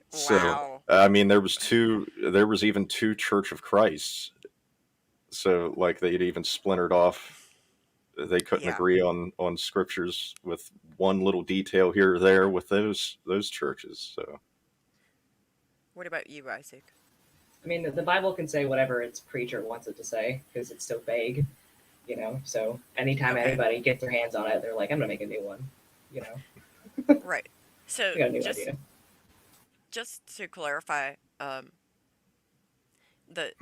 So, Wow. I mean, there was even 2 Church of Christ. So, like, they'd even splintered off. They couldn't Yeah. agree on scriptures with one little detail here or there with those churches. So, What about you, Isaac? I mean, the Bible can say whatever its preacher wants it to say because it's so vague, So anytime Okay. anybody gets their hands on it, they're like, "I'm gonna make a new one," Right. So I got a new just idea. just to clarify,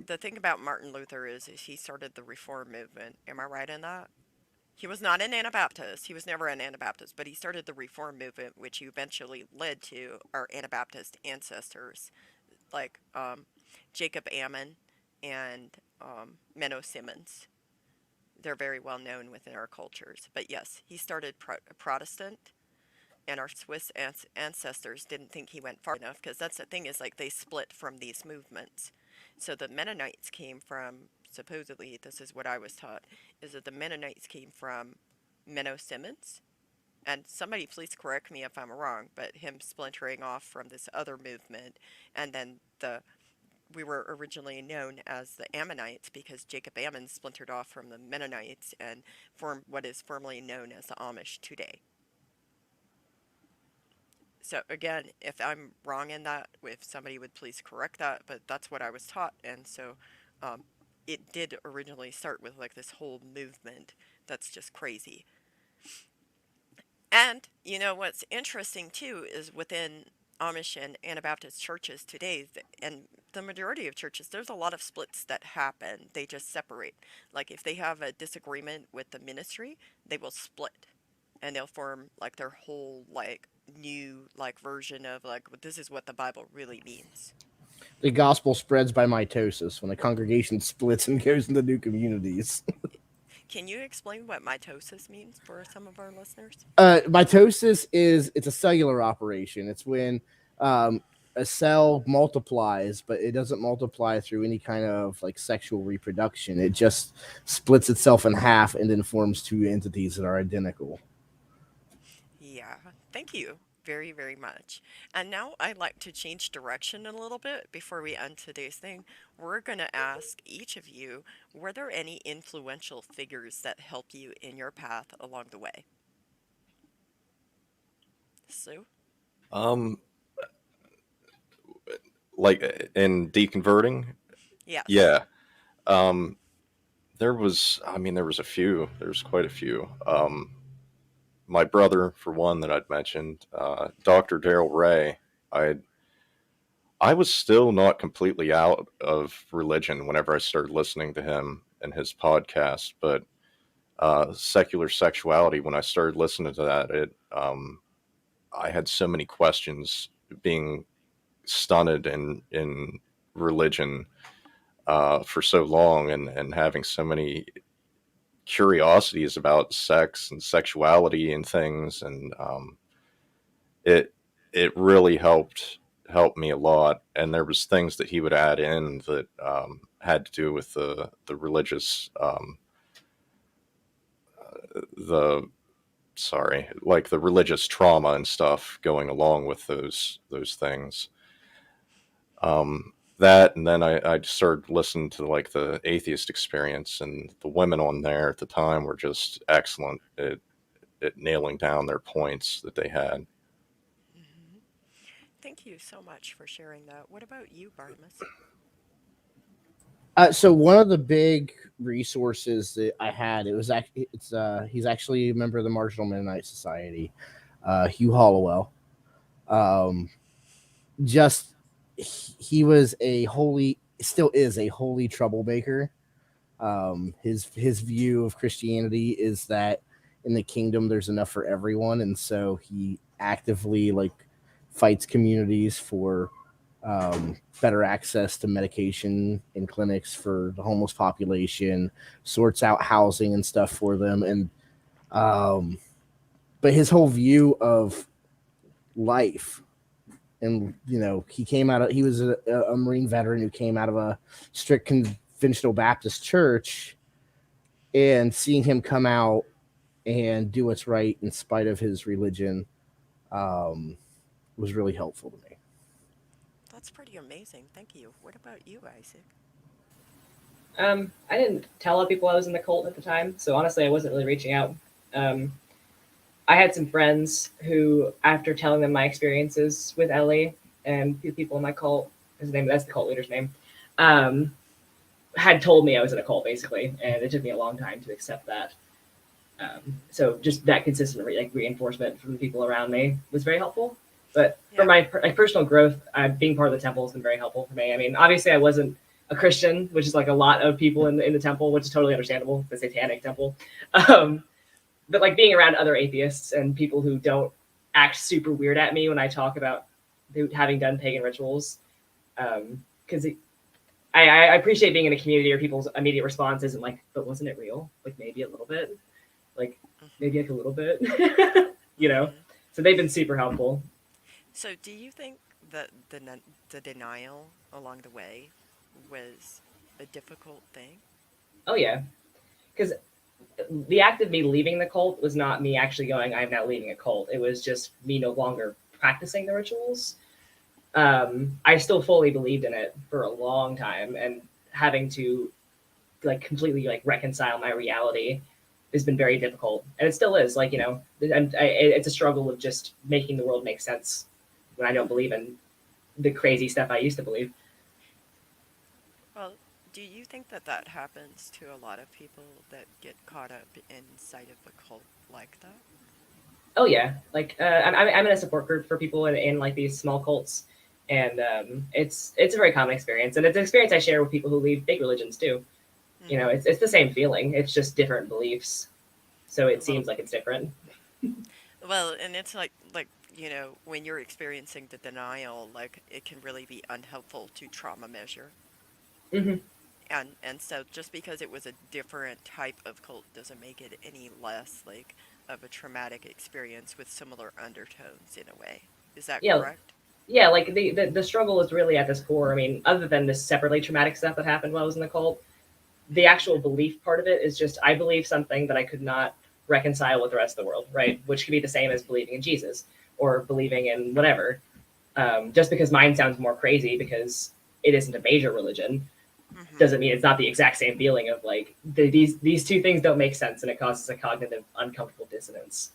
the thing about Martin Luther is he started the Reform movement. Am I right in that? He was not an Anabaptist. He was never an Anabaptist, but he started the Reform movement, which eventually led to our Anabaptist ancestors, like Jacob Ammon and Menno Simmons. They're very well known within our cultures. But yes, he started Protestant, and our Swiss ancestors didn't think he went far enough because that's the thing is like they split from these movements. So the Mennonites came from, supposedly, this is what I was taught, is that the Mennonites came from Menno Simmons. And somebody please correct me if I'm wrong, but him splintering off from this other movement, and then we were originally known as the Ammonites because Jacob Ammon splintered off from the Mennonites and formed what is formerly known as the Amish today. So again, if I'm wrong in that, if somebody would please correct that, but that's what I was taught, and so um, it did originally start with like this whole movement that's just crazy. And you know what's interesting too is within Amish and Anabaptist churches today, and the majority of churches, there's a lot of splits that happen. They just separate. Like if they have a disagreement with the ministry, they will split, and they'll form like their whole like new like version of like this is what the Bible really means. The gospel spreads by mitosis when a congregation splits and goes into new communities. Can you explain what mitosis means for some of our listeners? Mitosis it's a cellular operation. It's when um, a cell multiplies, but it doesn't multiply through any kind of like sexual reproduction. It just splits itself in half and then forms two entities that are identical. Yeah, thank you very, very much. And now I'd like to change direction a little bit before we end today's thing. We're going to ask each of you, were there any influential figures that helped you in your path along the way? Sue? um, like in deconverting, Yes. yeah. Um, there was a few. There's quite a few. My brother, for one, that I'd mentioned, Dr. Daryl Ray. I I was still not completely out of religion whenever I started listening to him and his podcast, but secular sexuality. When I started listening to that, I had so many questions being stunted in religion for so long, and having so many curiosities about sex and sexuality and things, and it it really helped me a lot. And there was things that he would add in that had to do with the religious the sorry, like the religious trauma and stuff going along with those things. That, and then I just started listening to like the atheist experience, and the women on there at the time were just excellent at nailing down their points that they had. Hmm. Thank you so much for sharing that. What about you, Barnabas? So one of the big resources that I had, he's actually a member of the Marginal Mennonite Society, Hugh Hollowell. Um, just he was a holy, still is a holy troublemaker. His view of Christianity is that in the kingdom there's enough for everyone, and so he actively like fights communities for better access to medication in clinics for the homeless population, sorts out housing and stuff for them, and um, but his whole view of life, and he was a Marine veteran who came out of a strict conventional Baptist church, and seeing him come out and do what's right in spite of his religion um, was really helpful to me. That's pretty amazing. Thank you. What about you, Isaac? I didn't tell other people I was in the cult at the time, so honestly, I wasn't really reaching out. Um, I had some friends who, after telling them my experiences with Ellie and the people in my cult, his name, that's the cult leader's name, um, had told me I was in a cult basically, and it took me a long time to accept that. So just that consistent reinforcement from the people around me was very helpful. But for Yeah. my personal growth, being part of the temple has been very helpful for me. I mean, obviously, I wasn't a Christian, which is like a lot of people in the temple, which is totally understandable, the Satanic temple. Um, but like being around other atheists and people who don't act super weird at me when I talk about having done pagan rituals, because I appreciate being in a community where people's immediate response isn't like, "But wasn't it real?" Like maybe a little bit, like maybe like a little bit, you know. Hmm. So they've been super helpful. So, do you think that the denial along the way was a difficult thing? Oh yeah, because the act of me leaving the cult was not me actually going, "I'm now leaving a cult." It was just me no longer practicing the rituals. I still fully believed in it for a long time, and having to like completely like reconcile my reality has been very difficult, and it still is. Like it's a struggle of just making the world make sense when I don't believe in the crazy stuff I used to believe. Well, do you think that that happens to a lot of people that get caught up inside of a cult like that? Oh yeah, like I'm in a support group for people in like these small cults, and it's a very common experience, and it's an experience I share with people who leave big religions too. You know, Hmm. it's the same feeling. It's just different beliefs, so it Well, seems like it's different. well, and it's like when you're experiencing the denial, like it can really be unhelpful to trauma measure. Hmm. And so just because it was a different type of cult doesn't make it any less like of a traumatic experience with similar undertones in a way. Is that Yeah, correct? yeah. Like the struggle is really at this core. I mean, other than this separately traumatic stuff that happened while I was in the cult, the Hmm. actual belief part of it is just I believe something that I could not reconcile with the rest of the world, right? Which could be the same as believing in Jesus or believing in whatever. Just because mine sounds more crazy because it isn't a major religion Hmm. doesn't mean it's not the exact same feeling of like these two things don't make sense and it causes a cognitive uncomfortable dissonance.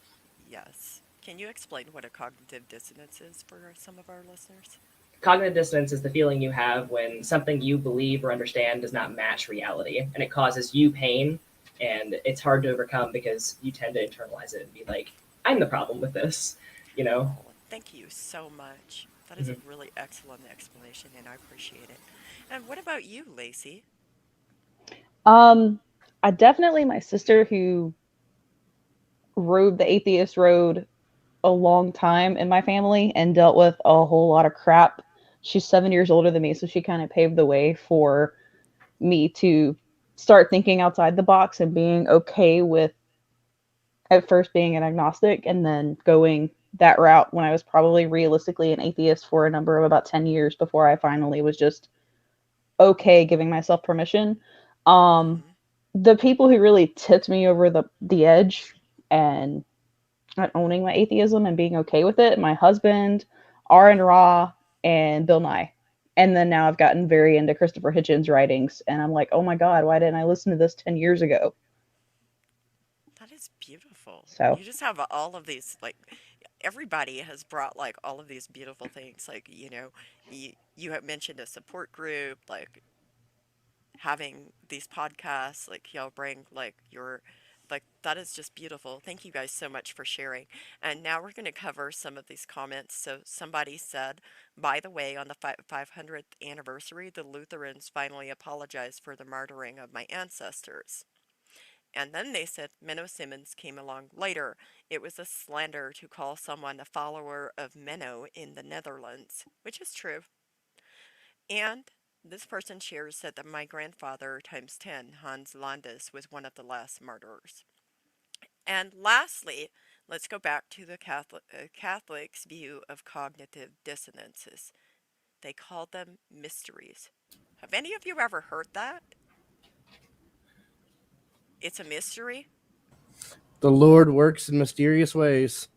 Yes. Can you explain what a cognitive dissonance is for some of our listeners? Cognitive dissonance is the feeling you have when something you believe or understand does not match reality and it causes you pain, and it's hard to overcome because you tend to internalize it and be like, I'm the problem with this, you know. Oh, thank you so much. That is a Mhm. really excellent explanation, and I appreciate it. And what about you, Lacey? Um, I definitely my sister who rode the atheist road a long time in my family and dealt with a whole lot of crap. She's 7 years older than me, so she kind of paved the way for me to start thinking outside the box and being okay with at first being an agnostic and then going that route when I was probably realistically an atheist for a number of about 10 years before I finally was just okay giving myself permission. Um, Hmm. the people who really tipped me over the edge and at owning my atheism and being okay with it. My husband, Aaron Ra, and Bill Nye. And then now I've gotten very into Christopher Hitchens' writings, and I'm like, oh my God, why didn't I listen to this 10 years ago? That is beautiful. So, You just have all of these, like, everybody has brought, like, all of these beautiful things. Like, you have mentioned a support group, like, having these podcasts, like, y'all bring, like, like, that is just beautiful. Thank you guys so much for sharing. And now we're going to cover some of these comments. So, somebody said, by the way, on the 500th anniversary, the Lutherans finally apologized for the martyring of my ancestors. And then they said Menno Simmons came along later. It was a slander to call someone a follower of Menno in the Netherlands, which is true. And this person shares that my grandfather times 10, Hans Landis, was one of the last martyrs. And lastly, let's go back to the Catholics' view of cognitive dissonances. They called them mysteries. Have any of you ever heard that? It's a mystery? The Lord works in mysterious ways.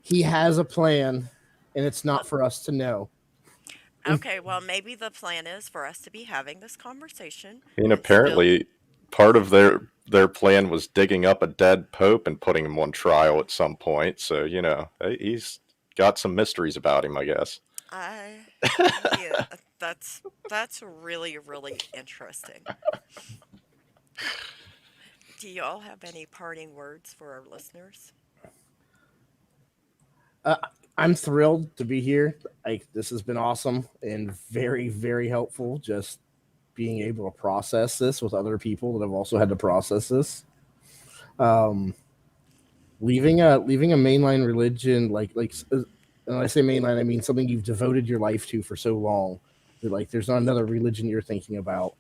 He has a plan, and it's not for us to know. Okay, well, maybe the plan is for us to be having this conversation I mean, and still. apparently, part of their plan was digging up a dead pope and putting him on trial at some point. So he's got some mysteries about him, I guess. I, yeah, that's that's really really interesting. Do y'all have any parting words for our listeners? Uh, I'm thrilled to be here. This has been awesome and very, very helpful. Just being able to process this with other people that have also had to process this. Um, leaving a mainline religion, when I say mainline, I mean something you've devoted your life to for so long that there's not another religion you're thinking about.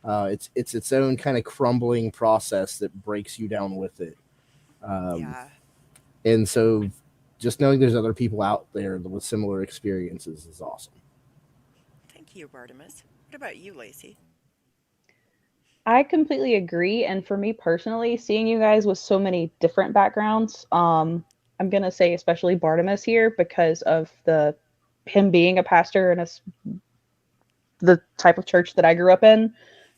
It's its own kind of crumbling process that breaks you down with it. Um, Yeah, and so, just knowing there's other people out there with similar experiences is awesome. thank you, Bartimus. What about you, Lacey? I completely agree. And for me personally, seeing you guys with so many different backgrounds, I'm going to say especially Bartimus here because of him being a pastor in the type of church that I grew up in.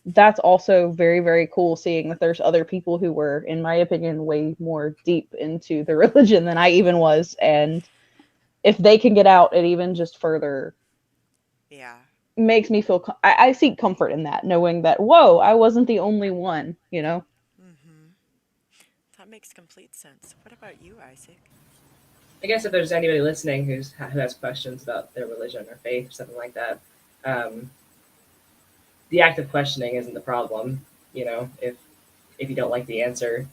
That's also very, very cool seeing that there's other people who were, in my opinion, way more deep into the religion than I even was. And if they can get out, it even just further Yeah. makes me feel, I seek comfort in that, knowing that, whoa, I wasn't the only one, you know? Mm-hmm. That makes complete sense. What about you, Isaac? I guess if there's anybody listening who has questions about their religion or faith or something like that, um, the act of questioning isn't the problem. If you don't like the answer,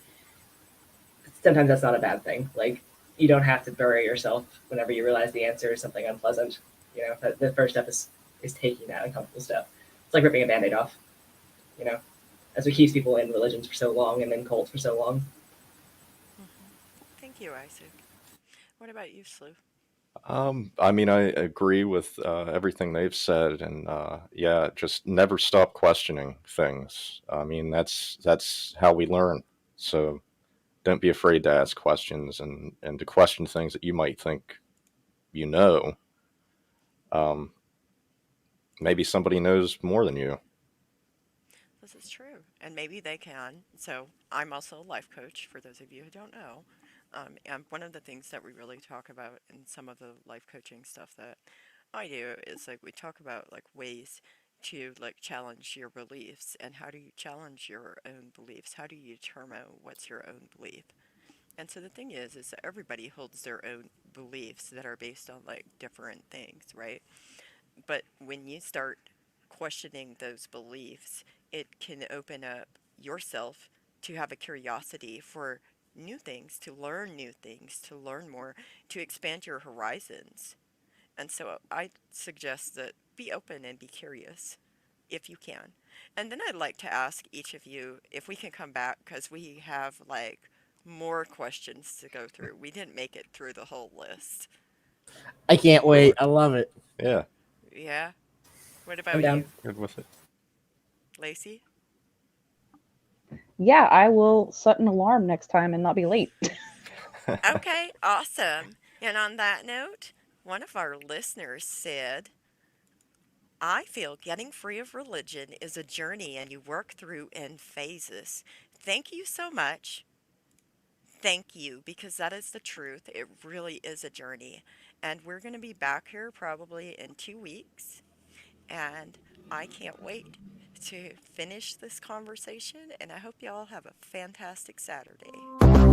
sometimes that's not a bad thing. Like, you don't have to bury yourself whenever you realize the answer is something unpleasant. The first step is taking that uncomfortable step. It's like ripping a band-aid off. You know, that's what keeps people in religions for so long and in cults for so long. Mm-hmm. Thank you, Isaac. What about you, Slew? I mean, I agree with everything they've said, and yeah, just never stop questioning things. I mean, that's how we learn. So don't be afraid to ask questions and to question things that you might think you know. Um, Maybe somebody knows more than you. This is true, and maybe they can. So, I'm also a life coach, for those of you who don't know. And one of the things that we really talk about in some of the life coaching stuff that I do is like we talk about like ways to like challenge your beliefs and how do you challenge your own beliefs? How do you determine what's your own belief? And so the thing is that everybody holds their own beliefs that are based on like different things, right? But when you start questioning those beliefs, it can open up yourself to have a curiosity for new things, to learn new things, to learn more, to expand your horizons. And so I suggest that be open and be curious if you can. And then I'd like to ask each of you if we can come back because we have like more questions to go through. We didn't make it through the whole list. I can't wait. Sure. I love it. Yeah, Yeah. What I'm about down. you, good with it. Lacey? Yeah, I will set an alarm next time and not be late. Okay, awesome. And on that note, one of our listeners said, I feel getting free of religion is a journey and you work through in phases. Thank you so much. Thank you, because that is the truth. It really is a journey. And we're going to be back here probably in 2 weeks. And I can't wait to finish this conversation. And I hope y'all have a fantastic Saturday.